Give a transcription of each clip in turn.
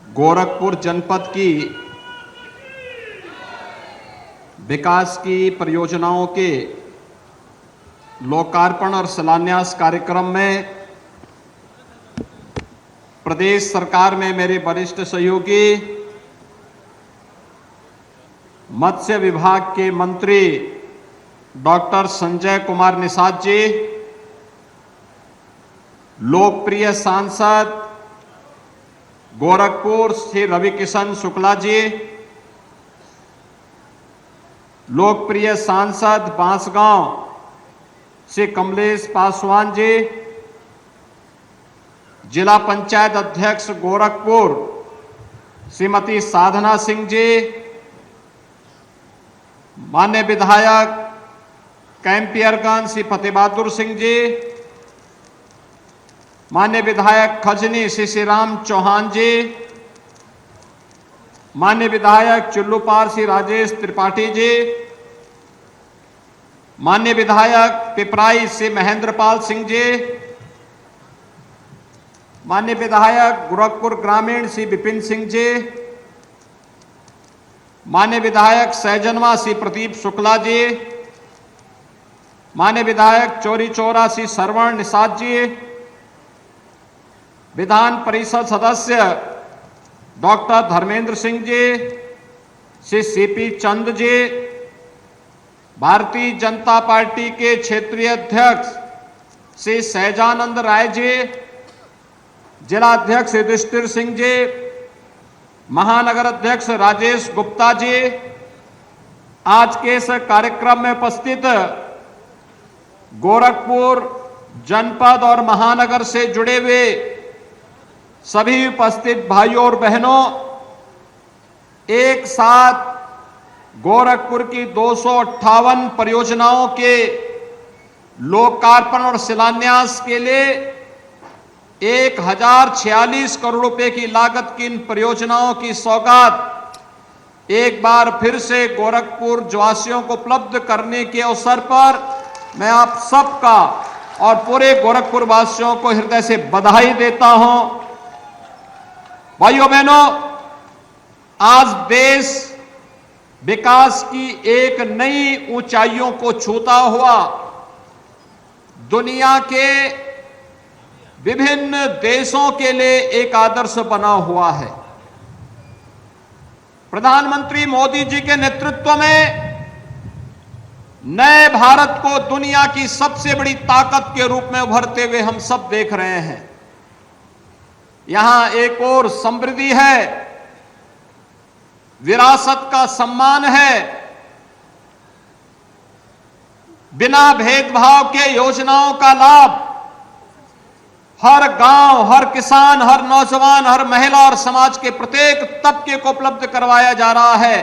गोरखपुर जनपद की विकास की परियोजनाओं के लोकार्पण और शिलान्यास कार्यक्रम में प्रदेश सरकार में मेरे वरिष्ठ सहयोगी मत्स्य विभाग के मंत्री डॉक्टर संजय कुमार निषाद जी, लोकप्रिय सांसद गोरखपुर श्री रविकिशन शुक्ला जी, लोकप्रिय सांसद बांसगांव श्री कमलेश पासवान जी, जिला पंचायत अध्यक्ष गोरखपुर श्रीमती साधना सिंह जी, माननीय विधायक कैंपियरगंज श्री फतेह बहादुर सिंह जी, माननीय विधायक खजनी श्री राम चौहान जी, माननीय विधायक चुल्लूपार श्री राजेश त्रिपाठी जी, माननीय विधायक पिपराई श्री महेंद्रपाल सिंह जी, माननीय विधायक गोरखपुर ग्रामीण श्री विपिन सिंह जी, माननीय विधायक सहजनवा श्री प्रदीप शुक्ला जी, माननीय विधायक चौरी चौरा श्री श्रवण निषाद जी, विधान परिषद सदस्य doctor Dharmendra Singh ji, Shri CP Chand ji, Bharatiya Janata party के क्षेत्रीय अध्यक्ष श्री सहजानंद राय जी, जिला अध्यक्ष युधिष्ठिर सिंह जी, महानगर अध्यक्ष राजेश गुप्ता जी, आज के इस कार्यक्रम में उपस्थित गोरखपुर जनपद और महानगर से जुड़े हुए सभी उपस्थित भाइयों और बहनों, एक साथ गोरखपुर की 258 परियोजनाओं के लोकार्पण और शिलान्यास के लिए 1046 करोड़ रुपए की लागत की इन परियोजनाओं की सौगात एक बार फिर से गोरखपुर वासियों को उपलब्ध करने के अवसर पर मैं आप सबका और पूरे गोरखपुर वासियों को हृदय से बधाई देता हूं। भाइयों बहनों, आज देश विकास की एक नई ऊंचाइयों को छूता हुआ दुनिया के विभिन्न देशों के लिए एक आदर्श बना हुआ है। प्रधानमंत्री मोदी जी के नेतृत्व में नए भारत को दुनिया की सबसे बड़ी ताकत के रूप में उभरते हुए हम सब देख रहे हैं। यहां एक और समृद्धि है, विरासत का सम्मान है, बिना भेदभाव के योजनाओं का लाभ हर गांव, हर किसान, हर नौजवान, हर महिला और समाज के प्रत्येक तबके को उपलब्ध करवाया जा रहा है।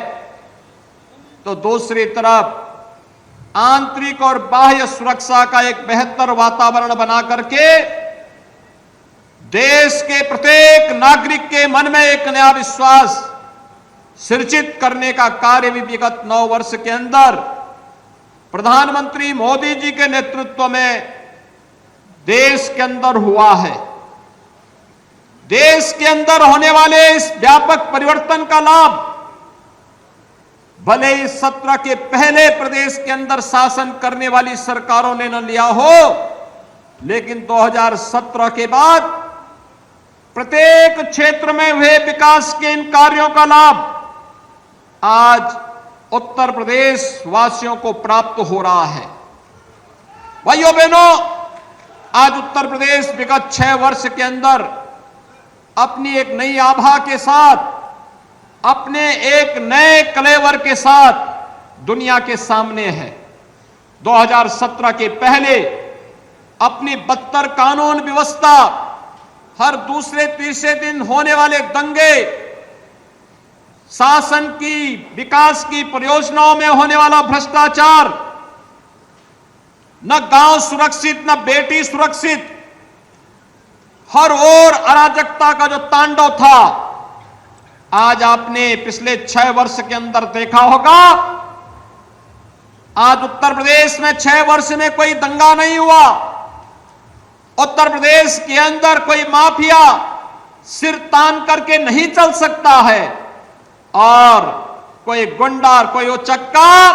तो दूसरी तरफ आंतरिक और बाह्य सुरक्षा का एक बेहतर वातावरण बना करके देश के प्रत्येक नागरिक के मन में एक नया विश्वास सृजित करने का कार्य भी विगत 9 वर्ष के अंदर प्रधानमंत्री मोदी जी के नेतृत्व में देश के अंदर हुआ है। देश के अंदर होने वाले इस व्यापक परिवर्तन का लाभ भले ही 17 के पहले प्रदेश के अंदर शासन करने वाली सरकारों ने न लिया हो, लेकिन 2017 के बाद प्रत्येक क्षेत्र में हुए विकास के इन कार्यों का लाभ आज उत्तर प्रदेश वासियों को प्राप्त हो रहा है। भाइयों बहनों, आज उत्तर प्रदेश विगत 6 वर्ष के अंदर अपनी एक नई आभा के साथ, अपने एक नए कलेवर के साथ दुनिया के सामने है। 2017 के पहले अपनी बदतर कानून व्यवस्था, हर दूसरे तीसरे दिन होने वाले दंगे, शासन की विकास की परियोजनाओं में होने वाला भ्रष्टाचार, न गांव सुरक्षित, न बेटी सुरक्षित, हर ओर अराजकता का जो तांडव था, आज आपने पिछले 6 वर्ष के अंदर देखा होगा। आज उत्तर प्रदेश में 6 वर्ष में कोई दंगा नहीं हुआ। उत्तर प्रदेश के अंदर कोई माफिया सिर तान करके नहीं चल सकता है और कोई गुंडा, कोई उचक्का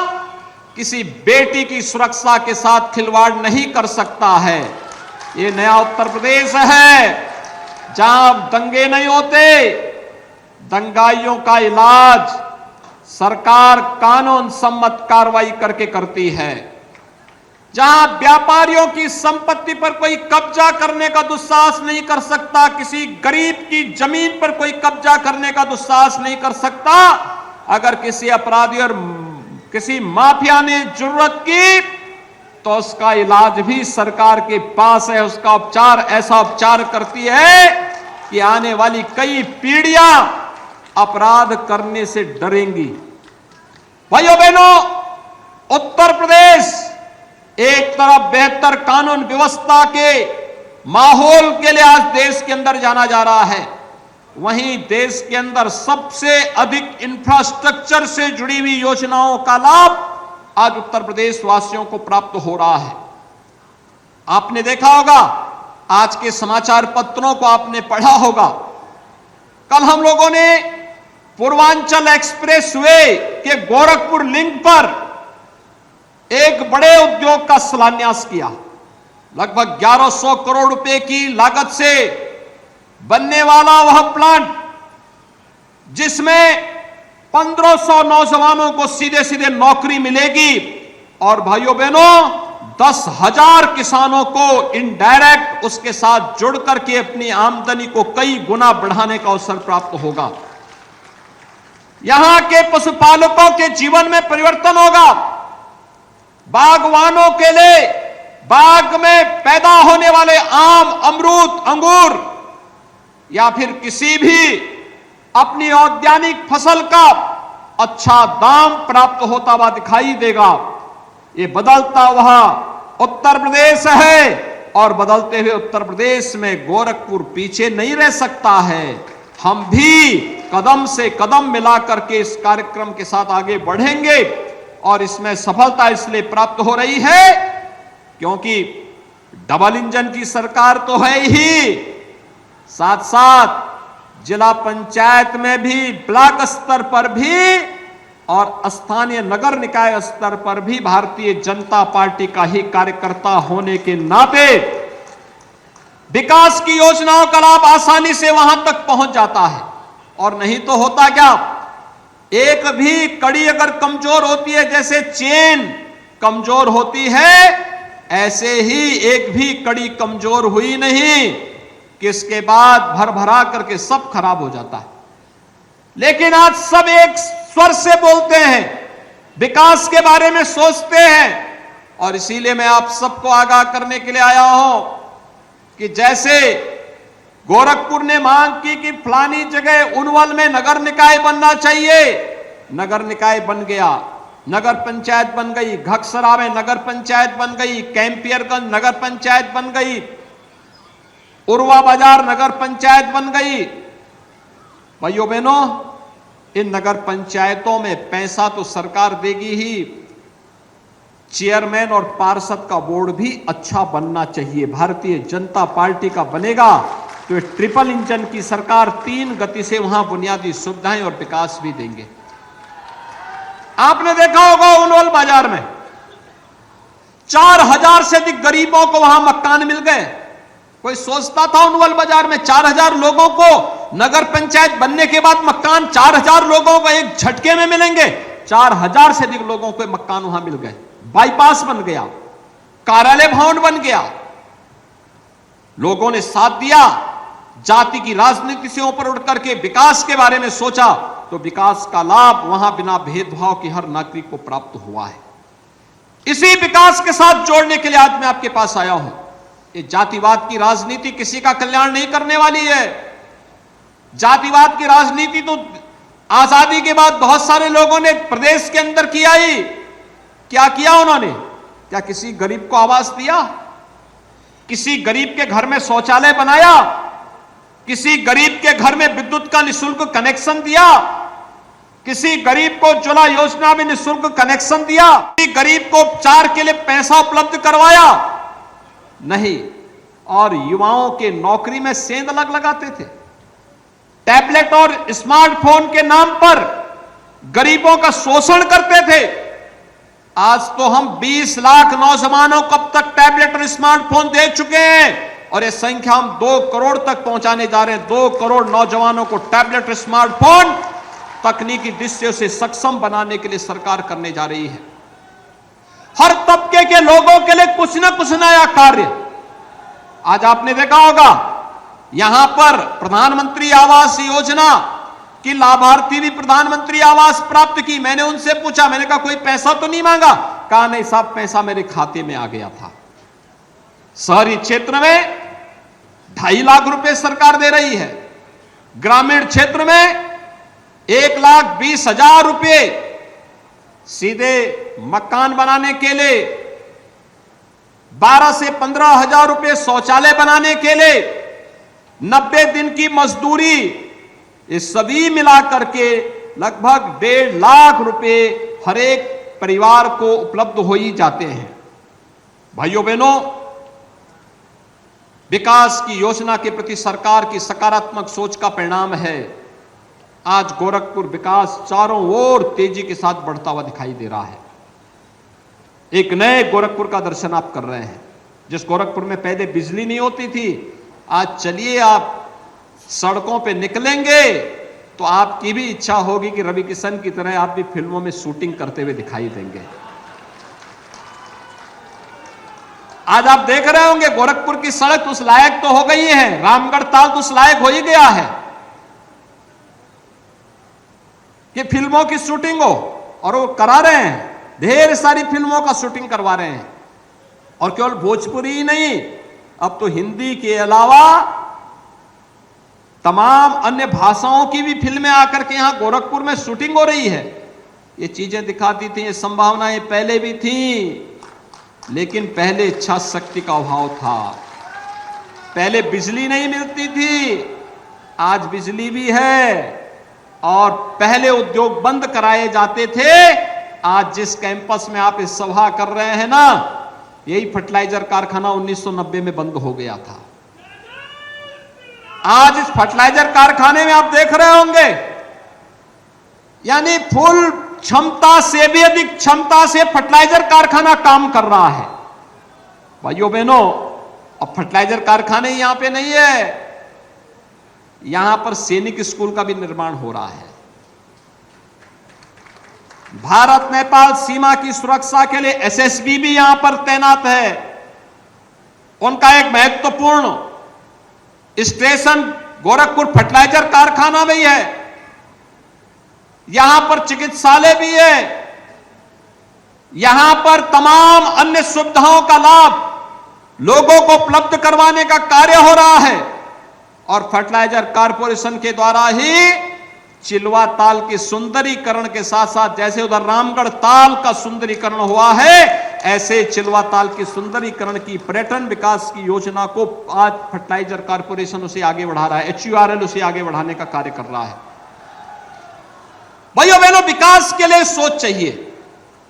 किसी बेटी की सुरक्षा के साथ खिलवाड़ नहीं कर सकता है। ये नया उत्तर प्रदेश है जहां दंगे नहीं होते, दंगाइयों का इलाज सरकार कानून सम्मत कार्रवाई करके करती है। जहां व्यापारियों की संपत्ति पर कोई कब्जा करने का दुस्साहस नहीं कर सकता, किसी गरीब की जमीन पर कोई कब्जा करने का दुस्साहस नहीं कर सकता। अगर किसी अपराधी और किसी माफिया ने जरूरत की तो उसका इलाज भी सरकार के पास है। उसका उपचार ऐसा उपचार करती है कि आने वाली कई पीढ़ियां अपराध करने से डरेंगी। भाइयों बहनों, उत्तर प्रदेश एक तरफ बेहतर कानून व्यवस्था के माहौल के लिए आज देश के अंदर जाना जा रहा है, वहीं देश के अंदर सबसे अधिक इंफ्रास्ट्रक्चर से जुड़ी हुई योजनाओं का लाभ आज उत्तर प्रदेश वासियों को प्राप्त हो रहा है। आपने देखा होगा, आज के समाचार पत्रों को आपने पढ़ा होगा, कल हम लोगों ने पूर्वांचल एक्सप्रेसवे के गोरखपुर लिंक पर एक बड़े उद्योग का शिलान्यास किया। लगभग 1100 करोड़ रुपए की लागत से बनने वाला वह प्लांट, जिसमें 1500 नौजवानों को सीधे सीधे नौकरी मिलेगी और भाइयों बहनों 10,000 किसानों को इनडायरेक्ट उसके साथ जुड़ करके अपनी आमदनी को कई गुना बढ़ाने का अवसर प्राप्त होगा। यहां के पशुपालकों के जीवन में परिवर्तन होगा। बागवानों के लिए बाग में पैदा होने वाले आम, अमरूद, अंगूर या फिर किसी भी अपनी औद्यानिक फसल का अच्छा दाम प्राप्त होता हुआ दिखाई देगा। ये बदलता हुआ उत्तर प्रदेश है और बदलते हुए उत्तर प्रदेश में गोरखपुर पीछे नहीं रह सकता है। हम भी कदम से कदम मिलाकर के इस कार्यक्रम के साथ आगे बढ़ेंगे और इसमें सफलता इसलिए प्राप्त हो रही है क्योंकि डबल इंजन की सरकार तो है ही, साथ साथ जिला पंचायत में भी, ब्लॉक स्तर पर भी और स्थानीय नगर निकाय स्तर पर भी भारतीय जनता पार्टी का ही कार्यकर्ता होने के नाते विकास की योजनाओं का लाभ आसानी से वहां तक पहुंच जाता है। और नहीं तो होता क्या, एक भी कड़ी अगर कमजोर होती है, जैसे चेन कमजोर होती है, ऐसे ही एक भी कड़ी कमजोर हुई नहीं कि इसके बाद भर भरा करके सब खराब हो जाता है। लेकिन आज सब एक स्वर से बोलते हैं, विकास के बारे में सोचते हैं और इसीलिए मैं आप सबको आगाह करने के लिए आया हूं कि जैसे गोरखपुर ने मांग की कि फलानी जगह उनवल में नगर निकाय बनना चाहिए, नगर निकाय बन गया, नगर पंचायत बन गई, घकसरा में नगर पंचायत बन गई, कैंपियरगंज नगर पंचायत बन गई, उर्वा बाजार नगर पंचायत बन गई। भाइयों बहनों, इन नगर पंचायतों में पैसा तो सरकार देगी ही, चेयरमैन और पार्षद का बोर्ड भी अच्छा बनना चाहिए। भारतीय जनता पार्टी का बनेगा तो ये ट्रिपल इंजन की सरकार 3 गति से वहां बुनियादी सुविधाएं और विकास भी देंगे। आपने देखा होगा उनवल बाजार में 4000 से अधिक गरीबों को वहां मकान मिल गए। कोई सोचता था उनवल बाजार में 4000 लोगों को नगर पंचायत बनने के बाद मकान 4000 लोगों को एक झटके में मिलेंगे? 4000 से अधिक लोगों को मकान वहां मिल गए। बाईपास बन गया, कार्यालय भवन बन गया, लोगों ने साथ दिया, जाति की राजनीति से ऊपर उठ करके विकास के बारे में सोचा तो विकास का लाभ वहां बिना भेदभाव के हर नागरिक को प्राप्त हुआ है। इसी विकास के साथ जोड़ने के लिए आज मैं आपके पास आया हूं। ये जातिवाद की राजनीति किसी का कल्याण नहीं करने वाली है। जातिवाद की राजनीति तो आजादी के बाद बहुत सारे लोगों ने प्रदेश के अंदर किया ही। क्या किया उन्होंने? क्या किसी गरीब को आवास दिया? किसी गरीब के घर में शौचालय बनाया? किसी गरीब के घर में विद्युत का निःशुल्क कनेक्शन दिया? किसी गरीब को उज्ज्वला योजना में निःशुल्क कनेक्शन दिया? किसी गरीब को उपचार के लिए पैसा उपलब्ध करवाया? नहीं। और युवाओं के नौकरी में सेंध लगाते थे। टैबलेट और स्मार्टफोन के नाम पर गरीबों का शोषण करते थे। आज तो हम 20 लाख नौजवानों को अब तक टैबलेट और स्मार्टफोन दे चुके हैं और ये संख्या हम 2 करोड़ तक पहुंचाने जा रहे हैं। 2 करोड़ नौजवानों को टैबलेट और स्मार्टफोन तकनीकी दृष्टि से सक्षम बनाने के लिए सरकार करने जा रही है। हर तबके के लोगों के लिए कुछ न कुछ नया कार्य। आज आपने देखा होगा यहां पर प्रधानमंत्री आवास योजना की लाभार्थी भी प्रधानमंत्री आवास प्राप्त की। मैंने उनसे पूछा, मैंने कहा कोई पैसा तो नहीं मांगा? कहा नहीं साहब, पैसा मेरे खाते में आ गया था। शहरी क्षेत्र में 2.5 लाख रुपए सरकार दे रही है, ग्रामीण क्षेत्र में 1,20,000 रुपए सीधे मकान बनाने के लिए, 12 से 15,000 रुपए शौचालय बनाने के लिए, 90 दिन की मजदूरी, ये सभी मिलाकर के लगभग 1.5 लाख रुपए हर एक परिवार को उपलब्ध हो ही जाते हैं। भाइयों बहनों, विकास की योजना के प्रति सरकार की सकारात्मक सोच का परिणाम है आज गोरखपुर विकास चारों ओर तेजी के साथ बढ़ता हुआ दिखाई दे रहा है। एक नए गोरखपुर का दर्शन आप कर रहे हैं। जिस गोरखपुर में पहले बिजली नहीं होती थी, आज चलिए आप सड़कों पे निकलेंगे तो आपकी भी इच्छा होगी कि रवि किशन की तरह आप भी फिल्मों में शूटिंग करते हुए दिखाई देंगे। आज आप देख रहे होंगे गोरखपुर की सड़क उस लायक तो हो गई है, रामगढ़ ताल तो उस लायक हो ही गया है कि फिल्मों की शूटिंग हो, और वो करा रहे हैं। ढेर सारी फिल्मों का शूटिंग करवा रहे हैं, और केवल भोजपुरी ही नहीं, अब तो हिंदी के अलावा तमाम अन्य भाषाओं की भी फिल्में आकर के यहां गोरखपुर में शूटिंग हो रही है। ये चीजें दिखाती थी, ये संभावनाएं पहले भी थी, लेकिन पहले इच्छा शक्ति का अभाव था। पहले बिजली नहीं मिलती थी, आज बिजली भी है, और पहले उद्योग बंद कराए जाते थे। आज जिस कैंपस में आप इस सभा कर रहे हैं ना, यही फर्टिलाइजर कारखाना 1990 में बंद हो गया था। आज इस फर्टिलाइजर कारखाने में आप देख रहे होंगे, यानी फुल क्षमता से भी अधिक क्षमता से फर्टिलाइजर कारखाना काम कर रहा है। भाइयों बहनों, अब फर्टिलाइजर कारखाने यहां पे नहीं है, यहां पर सैनिक स्कूल का भी निर्माण हो रहा है। भारत नेपाल सीमा की सुरक्षा के लिए एसएसबी भी यहां पर तैनात है। उनका एक महत्वपूर्ण स्टेशन गोरखपुर फर्टिलाइजर कारखाना भी है। यहां पर चिकित्सालय भी है, यहां पर तमाम अन्य सुविधाओं का लाभ लोगों को उपलब्ध करवाने का कार्य हो रहा है, और फर्टिलाइजर कारपोरेशन के द्वारा ही चिलवा ताल के सुंदरीकरण के साथ साथ, जैसे उधर रामगढ़ ताल का सुंदरीकरण हुआ है, ऐसे चिलवा ताल के सुंदरीकरण की पर्यटन विकास की योजना को आज फर्टिलाइजर कारपोरेशन उसे आगे बढ़ा रहा है, HURL उसे आगे बढ़ाने का कार्य कर रहा है। भाइयों बहनों, विकास के लिए सोच चाहिए,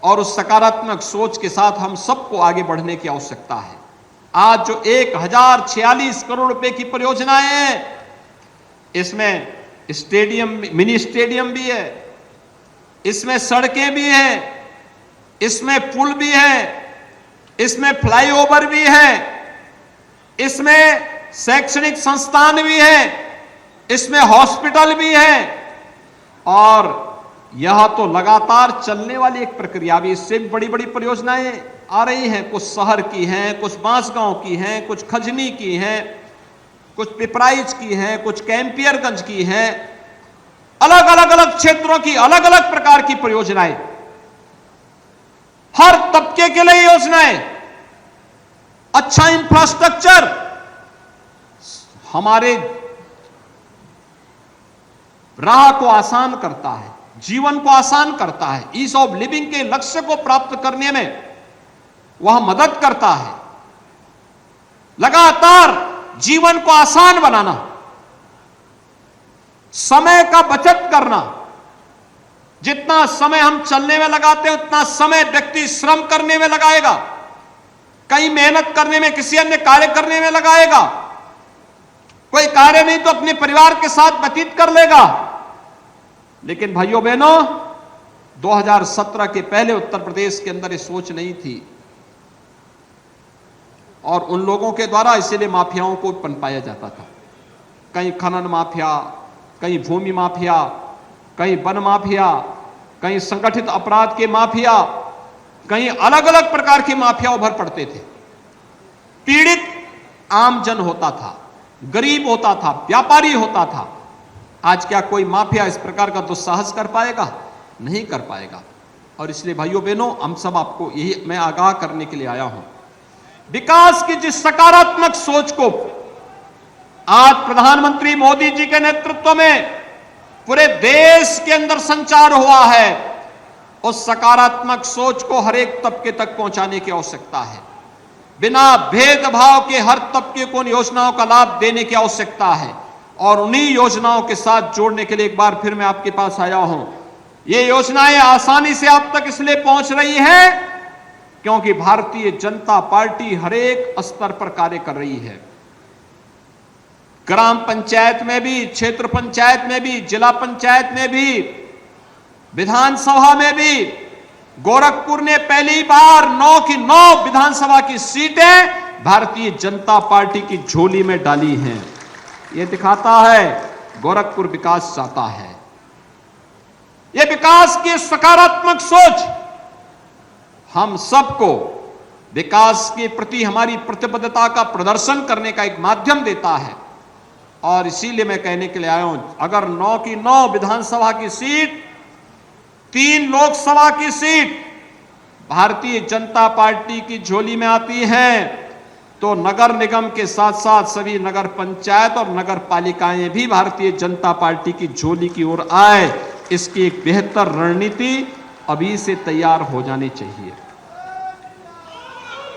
और उस सकारात्मक सोच के साथ हम सबको आगे बढ़ने की आवश्यकता है। आज जो 1046 करोड़ रुपए की परियोजनाएं हैं, इसमें स्टेडियम, मिनी स्टेडियम भी है, इसमें सड़कें भी हैं, इसमें पुल भी है, इसमें फ्लाईओवर भी है, इसमें शैक्षणिक संस्थान भी है, इसमें हॉस्पिटल भी है, और यह तो लगातार चलने वाली एक प्रक्रिया भी। इससे भी बड़ी बड़ी परियोजनाएं आ रही हैं, कुछ शहर की हैं, कुछ बांसगांव की हैं, कुछ खजनी की हैं, कुछ पिपराइच की हैं, कुछ कैंपियरगंज की हैं। अलग अलग क्षेत्रों की अलग अलग प्रकार की परियोजनाएं, हर तबके के लिए योजनाएं, अच्छा इंफ्रास्ट्रक्चर हमारे राह को आसान करता है, जीवन को आसान करता है, ईज ऑफ लिविंग के लक्ष्य को प्राप्त करने में वह मदद करता है। लगातार जीवन को आसान बनाना, समय का बचत करना। जितना समय हम चलने में लगाते हैं, उतना समय व्यक्ति श्रम करने में लगाएगा, कहीं मेहनत करने में, किसी अन्य कार्य करने में लगाएगा। कोई कार्य नहीं तो अपने परिवार के साथ व्यतीत कर लेगा। लेकिन भाइयों बहनों, 2017 के पहले उत्तर प्रदेश के अंदर ये सोच नहीं थी और उन लोगों के द्वारा इसीलिए माफियाओं को पनपाया जाता था। कहीं खनन माफिया, कहीं भूमि माफिया, कहीं वन माफिया, कहीं संगठित अपराध के माफिया, कहीं अलग अलग प्रकार के माफिया उभर पड़ते थे। पीड़ित आम जन होता था, गरीब होता था, व्यापारी होता था। आज क्या कोई माफिया इस प्रकार का दुस्साहस कर पाएगा? नहीं कर पाएगा। और इसलिए भाइयों बहनों, हम सब आपको यही मैं आगाह करने के लिए आया हूं। विकास की जिस सकारात्मक सोच को आज प्रधानमंत्री मोदी जी के नेतृत्व में पूरे देश के अंदर संचार हुआ है, उस सकारात्मक सोच को हर एक तबके तक पहुंचाने की आवश्यकता है। बिना भेदभाव के हर तबके को उन योजनाओं का लाभ देने की आवश्यकता है और उन्हीं योजनाओं के साथ जोड़ने के लिए एक बार फिर मैं आपके पास आया हूं। ये योजनाएं आसानी से आप तक इसलिए पहुंच रही हैं क्योंकि भारतीय जनता पार्टी हर एक स्तर पर कार्य कर रही है। ग्राम पंचायत में भी, क्षेत्र पंचायत में भी, जिला पंचायत में भी, विधानसभा में भी गोरखपुर ने पहली बार 9 की 9 विधानसभा की सीटें भारतीय जनता पार्टी की झोली में डाली हैं। यह दिखाता है गोरखपुर विकास चाहता है। यह विकास की सकारात्मक सोच हम सबको विकास के प्रति हमारी प्रतिबद्धता का प्रदर्शन करने का एक माध्यम देता है। और इसीलिए मैं कहने के लिए आया हूं, अगर 9 की 9 विधानसभा की सीट, 3 लोकसभा की सीट भारतीय जनता पार्टी की झोली में आती हैं, तो नगर निगम के साथ साथ सभी नगर पंचायत और नगर पालिकाएं भी भारतीय जनता पार्टी की झोली की ओर आए, इसकी एक बेहतर रणनीति अभी से तैयार हो जानी चाहिए।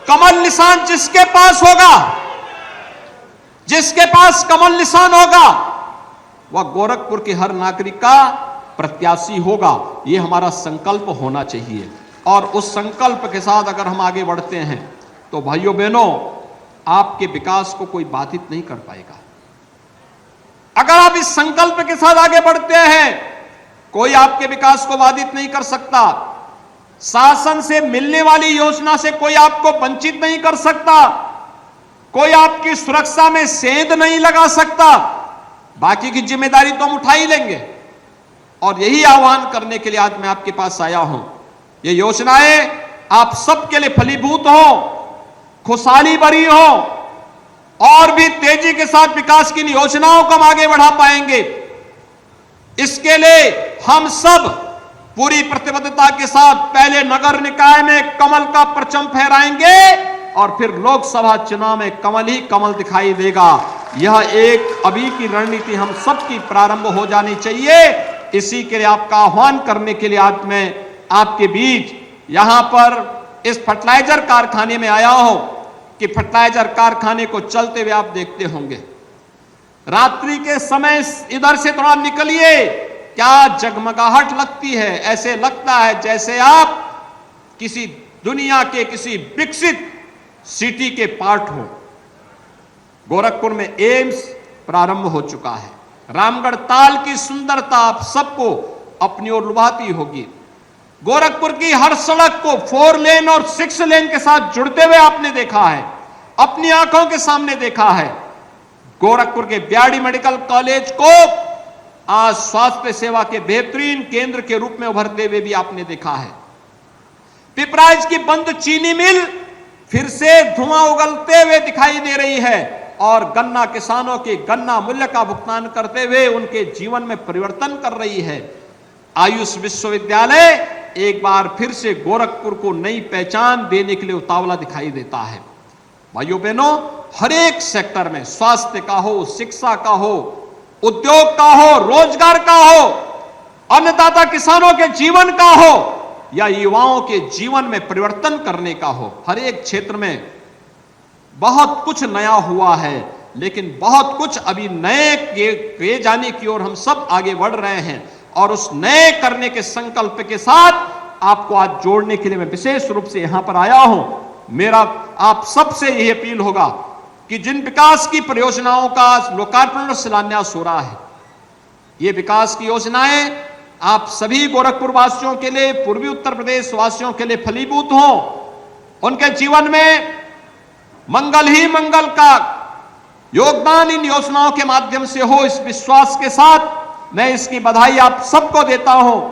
कमल निशान जिसके पास होगा, जिसके पास कमल निशान होगा, वह गोरखपुर के हर नागरिक का प्रत्याशी होगा। यह हमारा संकल्प होना चाहिए और उस संकल्प के साथ अगर हम आगे बढ़ते हैं तो भाइयों बहनों, आपके विकास को कोई बाधित नहीं कर पाएगा। अगर आप इस संकल्प के साथ आगे बढ़ते हैं, कोई आपके विकास को बाधित नहीं कर सकता। शासन से मिलने वाली योजना से कोई आपको वंचित नहीं कर सकता। कोई आपकी सुरक्षा में सेंध नहीं लगा सकता। बाकी की जिम्मेदारी तो हम उठा ही लेंगे। और यही आह्वान करने के लिए आज मैं आपके पास आया हूं। ये योजनाएं आप सबके लिए फलीभूत हो, खुशहाली भरी हो और भी तेजी के साथ विकास की योजनाओं को हम आगे बढ़ा पाएंगे। इसके लिए हम सब पूरी प्रतिबद्धता के साथ पहले नगर निकाय में कमल का परचम फहराएंगे और फिर लोकसभा चुनाव में कमल ही कमल दिखाई देगा। यह एक अभी की रणनीति हम सबकी प्रारंभ हो जानी चाहिए। इसी के लिए आपका आह्वान करने के लिए आज मैं आपके बीच यहां पर इस फर्टिलाइजर कारखाने में आया हूं कि फर्टिलाइजर कारखाने को चलते हुए आप देखते होंगे। रात्रि के समय इधर से थोड़ा निकलिए, क्या जगमगाहट लगती है। ऐसे लगता है जैसे आप किसी दुनिया के किसी विकसित सिटी के पार्ट हो। गोरखपुर में एम्स प्रारंभ हो चुका है। रामगढ़ ताल की सुंदरता आप सबको अपनी ओर लुभाती होगी। गोरखपुर की हर सड़क को 4 लेन और 6 लेन के साथ जुड़ते हुए आपने देखा है, अपनी आंखों के सामने देखा है। गोरखपुर के बीआरडी मेडिकल कॉलेज को आज स्वास्थ्य सेवा के बेहतरीन केंद्र के रूप में उभरते हुए भी आपने देखा है। पिपराइच की बंद चीनी मिल फिर से धुआं उगलते हुए दिखाई दे रही है और गन्ना किसानों के गन्ना मूल्य का भुगतान करते हुए उनके जीवन में परिवर्तन कर रही है। आयुष विश्वविद्यालय एक बार फिर से गोरखपुर को नई पहचान देने के लिए उतावला दिखाई देता है। भाइयों बहनों, हर एक सेक्टर में, स्वास्थ्य का हो, शिक्षा का हो, उद्योग का हो, रोजगार का हो, अन्नदाता किसानों के जीवन का हो या युवाओं के जीवन में परिवर्तन करने का हो, हर एक क्षेत्र में बहुत कुछ नया हुआ है। लेकिन बहुत कुछ अभी नए किए जाने की ओर हम सब आगे बढ़ रहे हैं और उस नए करने के संकल्प के साथ आपको आज जोड़ने के लिए मैं विशेष रूप से यहां पर आया हूं। मेरा आप सबसे यही अपील होगा कि जिन विकास की परियोजनाओं का लोकार्पण और शिलान्यास हो रहा है, ये विकास की योजनाएं आप सभी गोरखपुर वासियों के लिए, पूर्वी उत्तर प्रदेश वासियों के लिए फलीभूत हों, उनके जीवन में मंगल ही मंगल का योगदान इन योजनाओं के माध्यम से हो, इस विश्वास के साथ मैं इसकी बधाई आप सबको देता हूं।